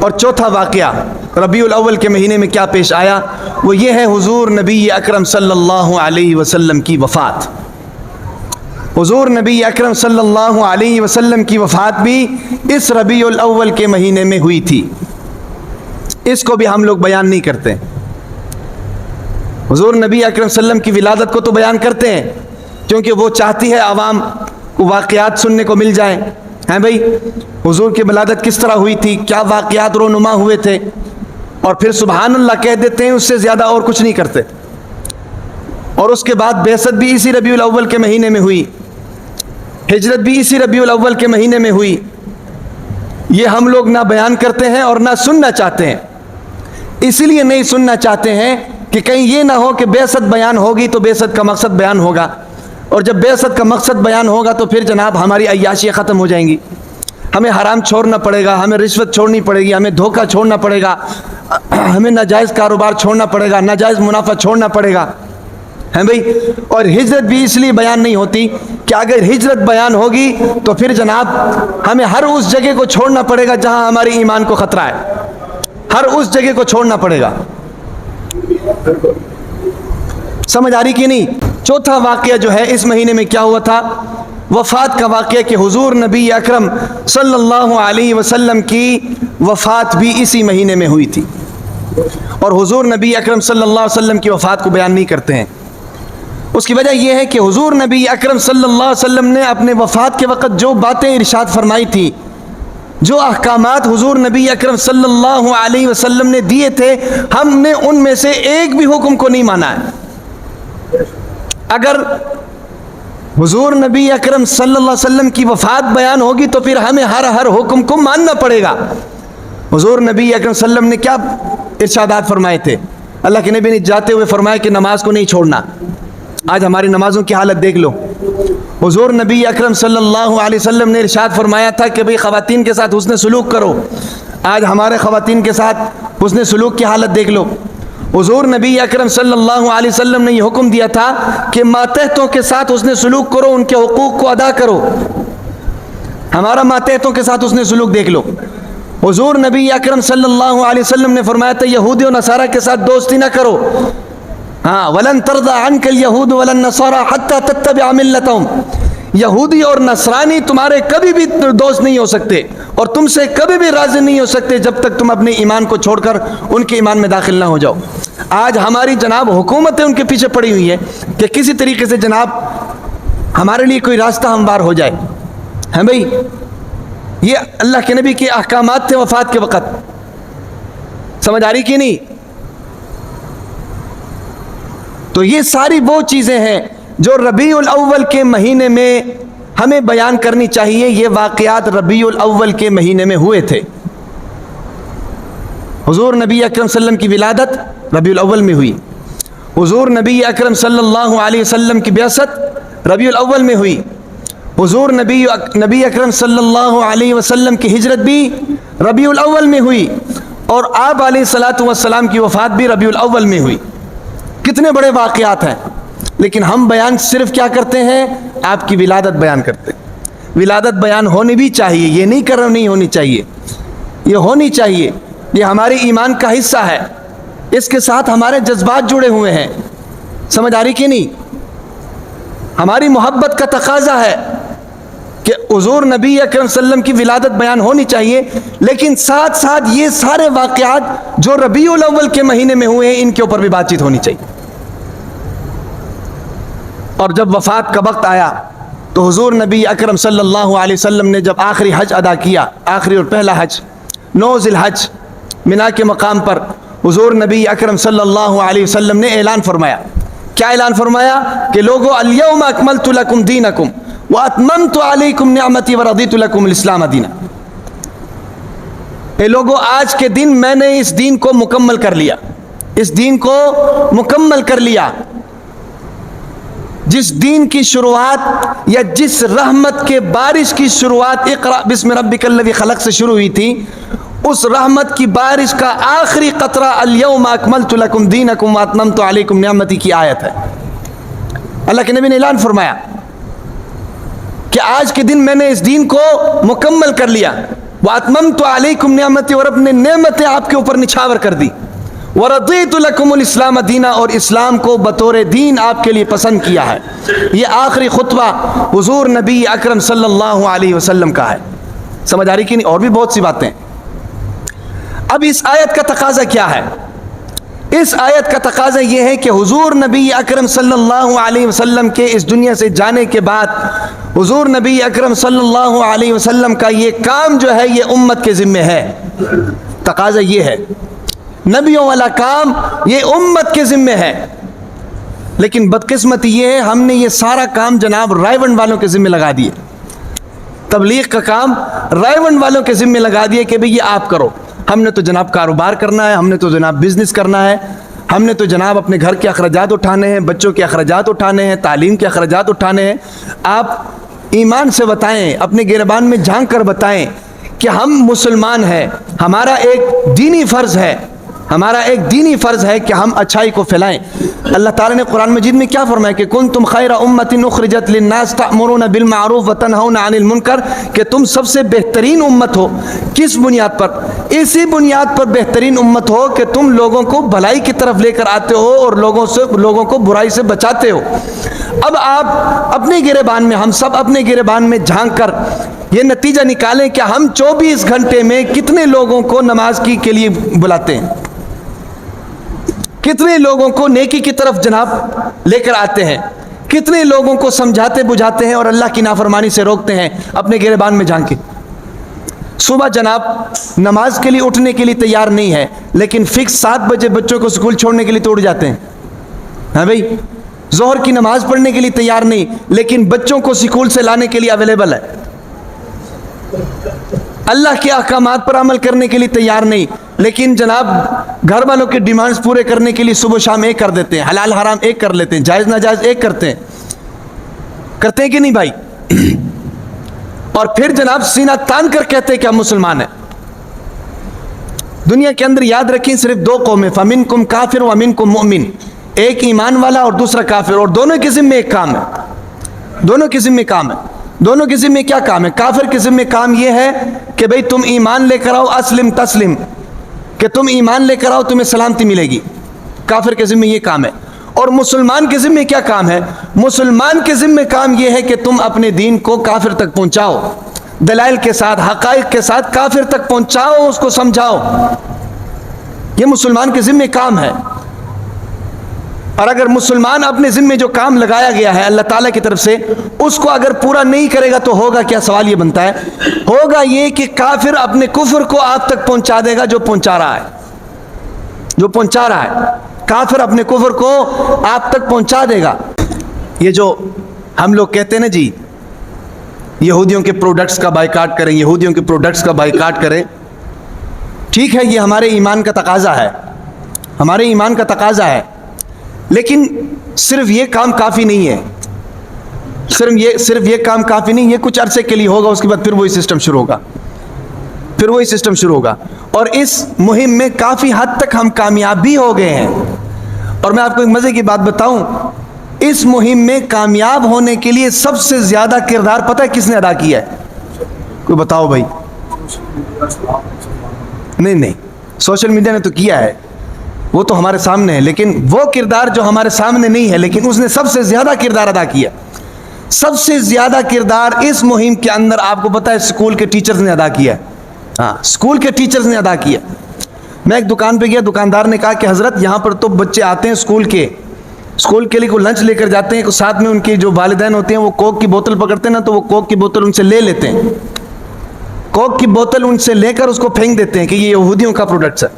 اور چوتھا واقعہ ربیع الاول کے مہینے میں کیا پیش آیا، وہ یہ ہے حضور نبی اکرم صلی اللہ علیہ وسلم کی وفات۔ حضور نبی اکرم صلی اللہ علیہ وسلم کی وفات بھی اس ربیع الاول کے مہینے میں ہوئی تھی۔ اس کو بھی ہم لوگ بیان نہیں کرتے۔ حضور نبی اکرم صلی اللہ علیہ وسلم کی ولادت کو تو بیان کرتے ہیں کیونکہ وہ چاہتی ہے عوام کو واقعات سننے کو مل جائیں، ہیں بھائی حضور کی ولادت کس طرح ہوئی تھی، کیا واقعات رونما ہوئے تھے، اور پھر سبحان اللہ کہہ دیتے ہیں، اس سے زیادہ اور کچھ نہیں کرتے۔ اور اس کے بعد بعثت بھی اسی ربیع الاول کے مہینے میں ہوئی، ہجرت بھی اسی ربیع الاول کے مہینے میں ہوئی۔ یہ ہم لوگ نہ بیان کرتے ہیں اور نہ سننا چاہتے ہیں۔ اسی لیے نہیں سننا چاہتے ہیں کہ کہیں یہ نہ ہو کہ بعثت بیان ہوگی تو بعثت کا مقصد بیان ہوگا، اور جب بعثت کا مقصد بیان ہوگا تو پھر جناب ہماری عیاشیاں ختم ہو جائیں گی، ہمیں حرام چھوڑنا پڑے گا، ہمیں رشوت چھوڑنی پڑے گی، ہمیں دھوکہ چھوڑنا پڑے گا، ہمیں ناجائز کاروبار چھوڑنا پڑے گا، ناجائز منافع چھوڑنا پڑے گا، ہیں بھائی۔ اور ہجرت بھی اس لیے بیان نہیں ہوتی کہ اگر ہجرت بیان ہوگی تو پھر جناب ہمیں ہر اس جگہ کو چھوڑنا پڑے گا جہاں ہمارے ایمان کو خطرہ ہے، ہر اس جگہ کو چھوڑنا پڑے گا۔ سمجھ آ رہی کہ نہیں؟ چوتھا واقعہ جو ہے اس مہینے میں کیا ہوا تھا، وفات کا واقعہ، کہ حضور نبی اکرم صلی اللہ علیہ وسلم کی وفات بھی اسی مہینے میں ہوئی تھی، اور حضور نبی اکرم صلی اللہ علیہ وسلم کی وفات کو بیان نہیں کرتے ہیں۔ اس کی وجہ یہ ہے کہ حضور نبی اکرم صلی اللہ علیہ وسلم نے اپنے وفات کے وقت جو باتیں ارشاد فرمائی تھی، جو احکامات حضور نبی اکرم صلی اللہ علیہ وسلم نے دیے تھے، ہم نے ان میں سے ایک بھی حکم کو نہیں مانا ہے۔ اگر حضور نبی اکرم صلی اللہ علیہ وسلم کی وفات بیان ہوگی تو پھر ہمیں ہر حکم کو ماننا پڑے گا۔ حضور نبی اکرم صلی اللہ علیہ وسلم نے کیا ارشادات فرمائے تھے؟ اللہ کے نبی نے جاتے ہوئے فرمایا کہ نماز کو نہیں چھوڑنا۔ آج ہماری نمازوں کی حالت دیکھ لو۔ حضور نبی اکرم صلی اللہ علیہ وسلم نے ارشاد فرمایا تھا کہ بھئی خواتین کے ساتھ حسن سلوک کرو، آج ہمارے خواتین کے ساتھ حسن سلوک کی حالت دیکھ لو۔ حضور نبی اکرم صلی اللہ علیہ وسلم نے یہ حکم دیا تھا کہ ماتحتوں کے ساتھ حسن سلوک کرو، ان کے حقوق کو ادا کرو۔ ہمارا ماتحتوں کے ساتھ حسن سلوک دیکھ لو۔ حضور نبی اکرم صلی اللہ علیہ وسلم نے فرمایا تھا یہودی و نصارہ کے ساتھ دوستی نہ کرو، ہاں وَلَن تَرْضَ عَنْكَ الْيَهُودُ وَلَا النَّصَارَى حَتَّى تَتَّبِعَ مِلَّتَهُمْ۔ یہودی اور نصرانی تمہارے کبھی بھی دوست نہیں ہو سکتے اور تم سے کبھی بھی راضی نہیں ہو سکتے جب تک تم اپنے ایمان کو چھوڑ کر ان کے ایمان میں داخل نہ ہو جاؤ۔ آج ہماری جناب حکومتیں ان کے پیچھے پڑی ہوئی ہے کہ کسی طریقے سے جناب ہمارے لیے کوئی راستہ ہموار ہو جائے، ہیں بھائی۔ یہ اللہ کے نبی کے احکامات تھے وفات کے وقت، سمجھ آ رہی کہ نہیں؟ تو یہ ساری وہ چیزیں ہیں جو ربیع الاول کے مہینے میں ہمیں بیان کرنی چاہیے۔ یہ واقعات ربیع الاول کے مہینے میں ہوئے تھے۔ حضور نبی اکرم صلی اللہ علیہ وسلم کی ولادت ربیع الاول میں ہوئی، حضور نبی اکرم صلی اللہ علیہ وسلم کی بعثت ربیع الاول میں ہوئی، حضور نبی اکرم صلی اللہ علیہ وسلم کی ہجرت بھی ربیع الاول میں ہوئی، اور آپ علیہ الصلاۃ والسلام کی وفات بھی ربیع الاول میں ہوئی۔ کتنے بڑے واقعات ہیں، لیکن ہم بیان صرف کیا کرتے ہیں؟ آپ کی ولادت بیان کرتے ہیں۔ ولادت بیان ہونی بھی چاہیے، یہ نہیں کر نہیں ہونی چاہیے، یہ ہونی چاہیے۔ یہ ہمارے ایمان کا حصہ ہے، اس کے ساتھ ہمارے جذبات جڑے ہوئے ہیں، سمجھ آ رہی کہ نہیں؟ ہماری محبت کا تقاضا ہے کہ حضور نبی اکرم صلی اللہ علیہ وسلم کی ولادت بیان ہونی چاہیے، لیکن ساتھ ساتھ یہ سارے واقعات جو ربیع الاول کے مہینے میں ہوئے ہیں ان کے اوپر بھی بات چیت ہونی چاہیے۔ اور جب وفات کا وقت آیا تو حضور نبی اکرم صلی اللہ علیہ وسلم نے جب آخری حج ادا کیا، آخری اور پہلا حج 9 ذی الحج منا کے مقام پر، حضور نبی اکرم صلی اللہ علیہ وسلم نے اعلان فرمایا۔ کیا اعلان فرمایا؟ کہ لوگو الیوم اکملت لکم دینکم واتممت علیکم نعمتی ورضیت لکم الاسلام دینا۔ اے لوگو آج کے دن میں نے اس دین کو مکمل کر لیا، اس دین کو مکمل کر لیا۔ جس دین کی شروعات یا جس رحمت کے بارش کی شروعات اقرأ بسم ربک الذی خلق سے شروع ہوئی تھی، اس رحمت کی بارش کا آخری قطرہ الیوم اکملت لکم دینکم واتممت علیکم نعمتی کی آیت ہے۔ اللہ کے نبی نے اعلان فرمایا کہ آج کے دن میں نے اس دین کو مکمل کر لیا۔ وَأَتْمَمْتُ عَلَيْكُمْ نِعْمَتِي، اور اپنے نعمتیں آپ کے اوپر نچھاور کر دی. وَرَضِيتُ لَكُمُ الْإِسْلَامَ دِينًا، اور اسلام کو بطور دین آپ کے لیے پسند کیا ہے. یہ آخری خطبہ حضور نبی اکرم صلی اللہ علیہ وسلم کا ہے. سمجھ آ رہی کہ نہیں؟ اور بھی بہت سی باتیں. اب اس آیت کا تقاضا کیا ہے؟ اس آیت کا تقاضا یہ ہے کہ حضور نبی اکرم صلی اللہ علیہ وسلم کے اس دنیا سے جانے کے بعد حضور نبی اکرم صلی اللہ علیہ وسلم کا یہ کام جو ہے یہ امت کے ذمہ ہے. تقاضا یہ ہے، نبیوں والا کام یہ امت کے ذمہ ہے. لیکن بدقسمتی یہ ہے ہم نے یہ سارا کام جناب رائے والوں کے ذمہ لگا دیے. تبلیغ کا کام رائے والوں کے ذمہ لگا دیے کہ بھئی یہ آپ کرو. ہم نے تو جناب کاروبار کرنا ہے، ہم نے تو جناب بزنس کرنا ہے، ہم نے تو جناب اپنے گھر کے اخراجات اٹھانے ہیں، بچوں کے اخراجات اٹھانے ہیں، تعلیم کے اخراجات اٹھانے ہیں. آپ ایمان سے بتائیں، اپنے گریبان میں جھانک کر بتائیں کہ ہم مسلمان ہیں. ہمارا ایک دینی فرض ہے، ہمارا ایک دینی فرض ہے کہ ہم اچھائی کو پھیلائیں. اللہ تعالیٰ نے قرآن مجید میں کیا فرمایا کہ کنتم خیر امۃ اخرجت للناس تأمرون بالمعروف وتنہون عن المنکر، کہ تم سب سے بہترین امت ہو. کس بنیاد پر؟ اسی بنیاد پر بہترین امت ہو کہ تم لوگوں کو بھلائی کی طرف لے کر آتے ہو اور لوگوں کو برائی سے بچاتے ہو. اب آپ اپنے گریبان میں، ہم سب اپنے گریبان میں جھانک کر یہ نتیجہ نکالیں کہ ہم 24 گھنٹے میں کتنے لوگوں کو نماز کے لیے بلاتے ہیں، کتنے لوگوں کو نیکی کی طرف جناب لے کر آتے ہیں، کتنے لوگوں کو سمجھاتے بجھاتے ہیں اور اللہ کی نافرمانی سے روکتے ہیں. اپنے گریبان میں جھانکیں. صبح جناب نماز کے لیے اٹھنے کے لیے تیار نہیں ہے، لیکن فکس 7 بجے بچوں کو اسکول چھوڑنے کے لیے تو اٹھ جاتے ہیں. ہاں بھائی، ظہر کی نماز پڑھنے کے لیے تیار نہیں، لیکن بچوں کو اسکول سے لانے کے لیے اویلیبل ہے. اللہ کے احکامات پر عمل کرنے کے لیے تیار نہیں، لیکن جناب گھر والوں کے ڈیمانڈز پورے کرنے کے لیے صبح شام ایک کر دیتے ہیں، حلال حرام ایک کر لیتے ہیں، جائز ناجائز ایک کرتے ہیں کہ نہیں بھائی؟ اور پھر جناب سینہ تان کر کہتے ہیں کہ ہم مسلمان ہیں. دنیا کے اندر یاد رکھیں صرف 2 قومیں، فَمِنْكُمْ كَافِرٌ وَمِنْكُمْ مُؤْمِنٌ. ایک ایمان والا اور دوسرا کافر، اور دونوں کے ذمہ ایک کام ہے. دونوں کے ذمہ کام ہے. دونوں کے ذمہ کیا کام ہے؟ کافر کے ذمہ کام یہ ہے کہ بھئی تم ایمان لے کر آؤ، اسلم تسلم، کہ تم ایمان لے کر آؤ تمہیں سلامتی ملے گی. کافر کے ذمہ یہ کام ہے. اور مسلمان کے ذمہ کیا کام ہے؟ مسلمان کے ذمہ کام یہ ہے کہ تم اپنے دین کو کافر تک پہنچاؤ، دلائل کے ساتھ، حقائق کے ساتھ کافر تک پہنچاؤ، اس کو سمجھاؤ. یہ مسلمان کے ذمہ کام ہے. اور اگر مسلمان اپنے ذمہ جو کام لگایا گیا ہے اللہ تعالیٰ کی طرف سے اس کو اگر پورا نہیں کرے گا تو ہوگا کیا؟ سوال یہ بنتا ہے، ہوگا یہ کہ کافر اپنے کفر کو آپ تک پہنچا دے گا جو پہنچا رہا ہے. کافر اپنے کفر کو آپ تک پہنچا دے گا. یہ جو ہم لوگ کہتے ہیں نا جی یہودیوں کے پروڈکٹس کا بائیکاٹ کریں، یہودیوں کے پروڈکٹس کا بائیکاٹ کریں، ٹھیک ہے، یہ ہمارے ایمان کا تقاضا ہے، ہمارے ایمان کا تقاضا ہے. لیکن صرف یہ کام کافی نہیں ہے، صرف یہ کام کافی نہیں. یہ کچھ عرصے کے لیے ہوگا، اس کے بعد پھر وہی سسٹم شروع ہوگا. اور اس مہم میں کافی حد تک ہم کامیاب بھی ہو گئے ہیں. اور میں آپ کو ایک مزے کی بات بتاؤں، اس مہم میں کامیاب ہونے کے لیے سب سے زیادہ کردار پتہ ہے کس نے ادا کیا ہے؟ کوئی بتاؤ بھائی. نہیں، سوشل میڈیا نے تو کیا ہے، وہ تو ہمارے سامنے ہے، لیکن وہ کردار جو ہمارے سامنے نہیں ہے لیکن اس نے سب سے زیادہ کردار ادا کیا. سب سے زیادہ کردار اس مہم کے اندر آپ کو پتہ ہے اسکول کے ٹیچرز نے ادا کیا. ہاں، اسکول کے ٹیچرز نے ادا کیا. میں ایک دکان پہ گیا، دکاندار نے کہا کہ حضرت یہاں پر تو بچے آتے ہیں اسکول کے لیے کوئی لنچ لے کر جاتے ہیں، ساتھ میں ان کے جو والدین ہوتے ہیں وہ کوک کی بوتل پکڑتے ہیں نا، تو وہ کوک کی بوتل ان سے لے لیتے ہیں، کوک کی بوتل ان سے لے کر اس کو پھینک دیتے ہیں کہ یہ یہودیوں کا پروڈکٹس ہے.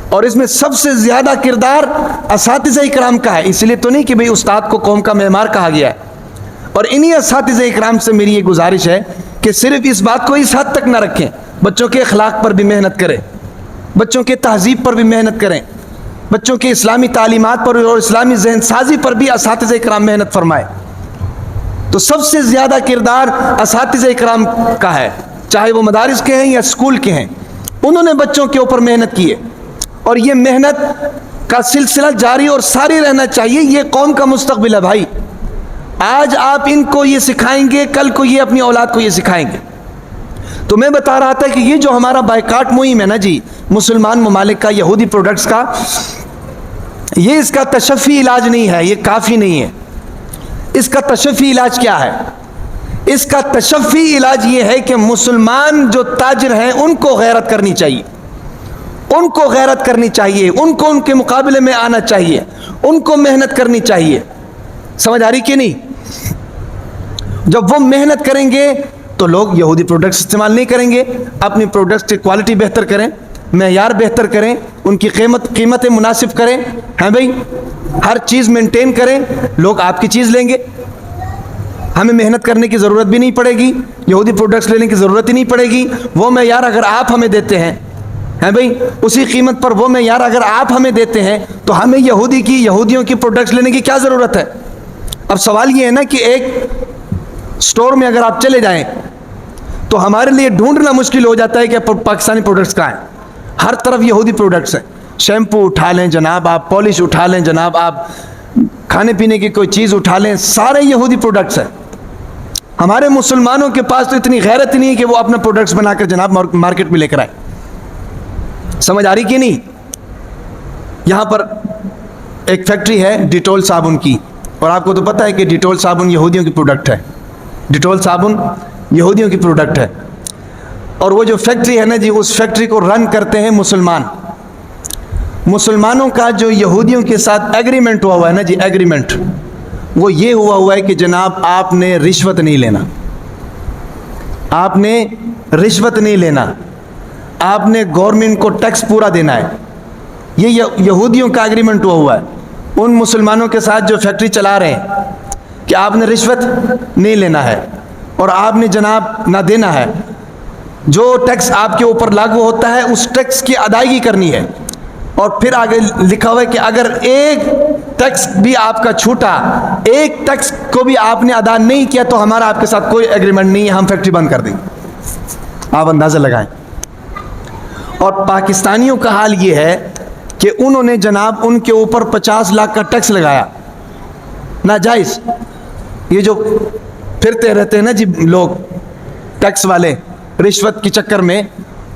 اور اس میں سب سے زیادہ کردار اساتذہ اکرام کا ہے. اس لیے تو نہیں کہ بھئی استاد کو قوم کا معمار کہا گیا ہے. اور انہی اساتذہ اکرام سے میری یہ گزارش ہے کہ صرف اس بات کو اس حد تک نہ رکھیں، بچوں کے اخلاق پر بھی محنت کریں، بچوں کے تہذیب پر بھی محنت کریں، بچوں کے اسلامی تعلیمات پر اور اسلامی ذہن سازی پر بھی اساتذہ اکرام محنت فرمائے. تو سب سے زیادہ کردار اساتذہ اکرام کا ہے، چاہے وہ مدارس کے ہیں یا اسکول کے ہیں. انہوں نے بچوں کے اوپر محنت کی ہے اور یہ محنت کا سلسلہ جاری اور ساری رہنا چاہیے. یہ قوم کا مستقبل ہے بھائی. آج آپ ان کو یہ سکھائیں گے، کل کو یہ اپنی اولاد کو یہ سکھائیں گے. تو میں بتا رہا تھا کہ یہ جو ہمارا بائیکاٹ مہم ہے نا جی مسلمان ممالک کا یہودی پروڈکٹس کا، یہ اس کا تشفی علاج نہیں ہے، یہ کافی نہیں ہے۔ اس کا تشفی علاج کیا ہے؟ اس کا تشفی علاج یہ ہے کہ مسلمان جو تاجر ہیں ان کو غیرت کرنی چاہیے، ان کو غیرت کرنی چاہیے، ان کو ان کے مقابلے میں آنا چاہیے، ان کو محنت کرنی چاہیے۔ سمجھ آ رہی کہ نہیں؟ جب وہ محنت کریں گے تو لوگ یہودی پروڈکٹس استعمال نہیں کریں گے، اپنی پروڈکٹس کی کوالٹی بہتر کریں، معیار بہتر کریں، ان کی قیمتیں مناسب کریں، ہیں بھائی، ہر چیز مینٹین کریں، لوگ آپ کی چیز لیں گے، ہمیں محنت کرنے کی ضرورت بھی نہیں پڑے گی، یہودی پروڈکٹس لینے کی ضرورت ہی نہیں پڑے گی۔ وہ معیار اگر آپ ہمیں دیتے ہیں بھائی، اسی قیمت پر وہ معیار اگر آپ ہمیں دیتے ہیں تو ہمیں یہودیوں کی پروڈکٹس لینے کی کیا ضرورت ہے؟ اب سوال یہ ہے نا کہ ایک سٹور میں اگر آپ چلے جائیں تو ہمارے لیے ڈھونڈنا مشکل ہو جاتا ہے کہ پاکستانی پروڈکٹس کہاں ہیں۔ ہر طرف یہودی پروڈکٹس ہیں، شیمپو اٹھا لیں جناب آپ، پالش اٹھا لیں جناب آپ، کھانے پینے کی کوئی چیز اٹھا لیں، سارے یہودی پروڈکٹس ہیں۔ ہمارے مسلمانوں کے پاس تو اتنی غیرت ہی نہیں ہے کہ وہ اپنا پروڈکٹس بنا کر جناب مارکیٹ میں لے کر آئے۔ سمجھ آ رہی کہ نہیں؟ یہاں پر ایک فیکٹری ہے ڈیٹول صابن کی، اور آپ کو تو پتہ ہے کہ ڈیٹول صابن یہودیوں کی پروڈکٹ ہے، ڈیٹول صابن یہودیوں کی پروڈکٹ ہے۔ اور وہ جو فیکٹری ہے نا جی، اس فیکٹری کو رن کرتے ہیں مسلمان۔ مسلمانوں کا جو یہودیوں کے ساتھ ایگریمنٹ ہوا ہے نا جی، ایگریمنٹ وہ یہ ہوا ہے کہ جناب آپ نے رشوت نہیں لینا، آپ نے رشوت نہیں لینا، آپ نے گورنمنٹ کو ٹیکس پورا دینا ہے۔ یہ یہودیوں کا ایگریمنٹ ہوا ہے ان مسلمانوں کے ساتھ جو فیکٹری چلا رہے ہیں کہ آپ نے رشوت نہیں لینا ہے اور آپ نے جناب نہ دینا ہے، جو ٹیکس آپ کے اوپر لاگو ہوتا ہے اس ٹیکس کی ادائیگی کرنی ہے۔ اور پھر آگے لکھا ہوا ہے کہ اگر ایک ٹیکس بھی آپ کا چھوٹا، ایک ٹیکس کو بھی آپ نے ادا نہیں کیا تو ہمارا آپ کے ساتھ کوئی ایگریمنٹ نہیں ہے، ہم فیکٹری بند کر دیں گے۔ آپ اندازہ لگائیں۔ اور پاکستانیوں کا حال یہ ہے کہ انہوں نے جناب ان کے اوپر 50 لاکھ کا ٹیکس لگایا، ناجائز۔ یہ جو پھرتے رہتے ہیں نا جی لوگ ٹیکس والے رشوت کے چکر میں،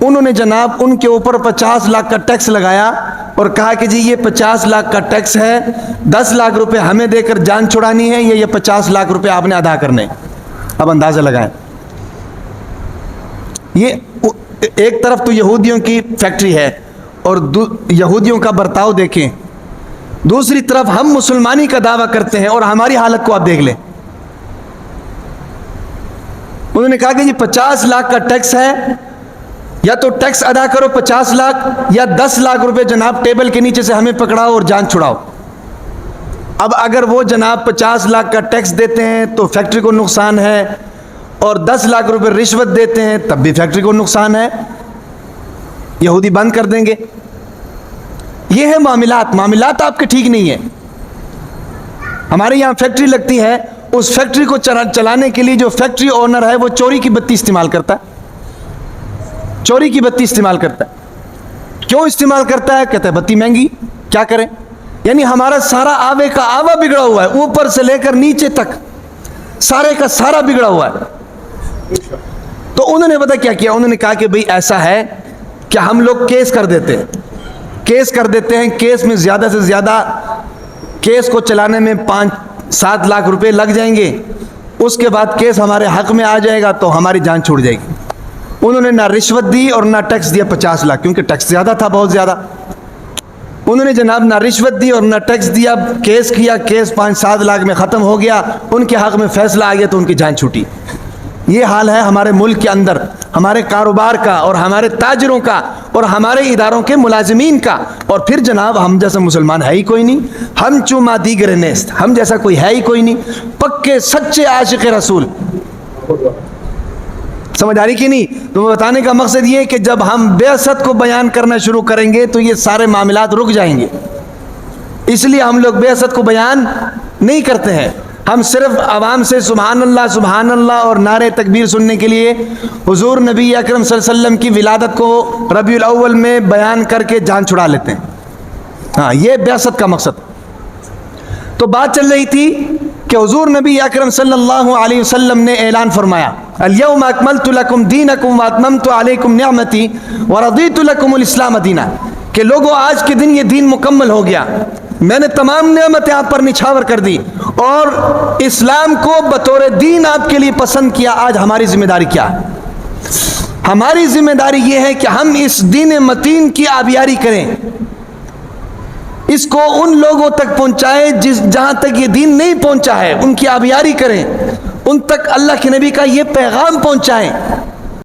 انہوں نے جناب ان کے اوپر 50 لاکھ کا ٹیکس لگایا اور کہا کہ جی یہ 50 لاکھ کا ٹیکس ہے، 10 لاکھ روپے ہمیں دے کر جان چھڑانی ہے، یہ 50 لاکھ روپے آپ نے ادا کرنے۔ اب اندازہ لگائیں، یہ ایک طرف تو یہودیوں کی فیکٹری ہے اور یہودیوں کا برتاؤ دیکھیں، دوسری طرف ہم مسلمانی کا دعویٰ کرتے ہیں اور ہماری حالت کو آپ دیکھ لیں۔ انہوں نے کہا کہ جی 50 لاکھ کا ٹیکس ہے، یا تو ٹیکس ادا کرو 50 لاکھ یا 10 لاکھ روپے جناب ٹیبل کے نیچے سے ہمیں پکڑاؤ اور جان چھڑاؤ۔ اب اگر وہ جناب 50 لاکھ کا ٹیکس دیتے ہیں تو فیکٹری کو نقصان ہے، اور 10 لاکھ روپے رشوت دیتے ہیں تب بھی فیکٹری کو نقصان ہے، یہودی بند کر دیں گے۔ یہ ہے معاملات آپ کے ٹھیک نہیں ہیں۔ ہمارے یہاں فیکٹری لگتی ہے، اس فیکٹری کو چلانے کے لیے جو فیکٹری اونر ہے وہ چوری کی بتی استعمال کرتا ہے، چوری کی بتی استعمال کرتا ہے۔ کیوں استعمال کرتا ہے؟ کہتا ہے بتی مہنگی، کیا کریں؟ یعنی ہمارا سارا آوے کا آوا بگڑا ہوا ہے، اوپر سے لے کر نیچے تک سارے کا سارا بگڑا ہوا ہے۔ تو انہوں نے پتہ کیا کیا؟ انہوں نے کہا کہ بھئی ایسا ہے کہ ہم لوگ کیس کر دیتے ہیں، کیس میں زیادہ سے زیادہ کیس کو چلانے میں 5-7 لاکھ روپے لگ جائیں گے، اس کے بعد کیس ہمارے حق میں آ جائے گا تو ہماری جان چھوٹ جائے گی۔ انہوں نے نہ رشوت دی اور نہ ٹیکس دیا 50 لاکھ، کیونکہ ٹیکس زیادہ تھا، بہت زیادہ۔ انہوں نے جناب نہ رشوت دی اور نہ ٹیکس دیا، کیس کیا، کیس 5-7 لاکھ میں ختم ہو گیا، ان کے حق میں فیصلہ آ گیا تو ان کی جان چھوٹی۔ یہ حال ہے ہمارے ملک کے اندر، ہمارے کاروبار کا اور ہمارے تاجروں کا اور ہمارے اداروں کے ملازمین کا۔ اور پھر جناب ہم جیسا مسلمان ہے ہی کوئی نہیں، ہم چوما دیگر نیست، ہم جیسا کوئی ہے ہی کوئی نہیں، پکے سچے عاشق رسول۔ سمجھ آ رہی کہ نہیں؟ تو بتانے کا مقصد یہ ہے کہ جب ہم بعثت کو بیان کرنا شروع کریں گے تو یہ سارے معاملات رک جائیں گے، اس لیے ہم لوگ بعثت کو بیان نہیں کرتے ہیں۔ ہم صرف عوام سے سبحان اللہ اور نعرے تکبیر سننے کے لیے حضور نبی اکرم صلی اللہ علیہ وسلم کی ولادت کو ربیع الاول میں بیان کر کے جان چھڑا لیتے ہیں۔ ہاں، یہ بعثت کا مقصد۔ تو بات چل رہی تھی کہ حضور نبی اکرم صلی اللہ علیہ وسلم نے اعلان فرمایا الیوم اکملت لکم دینکم واتممت علیکم نعمتی ورضیت لکم الاسلام دینا، کہ لوگوں آج کے دن یہ دین مکمل ہو گیا، میں نے تمام نعمتیں آپ پر نچھاور کر دی اور اسلام کو بطور دین آپ کے لیے پسند کیا۔ آج ہماری ذمہ داری کیا ہے؟ ہماری ذمہ داری یہ ہے کہ ہم اس دین متین کی آبیاری کریں، اس کو ان لوگوں تک پہنچائیں جہاں تک یہ دین نہیں پہنچا ہے، ان کی آبیاری کریں، ان تک اللہ کے نبی کا یہ پیغام پہنچائیں۔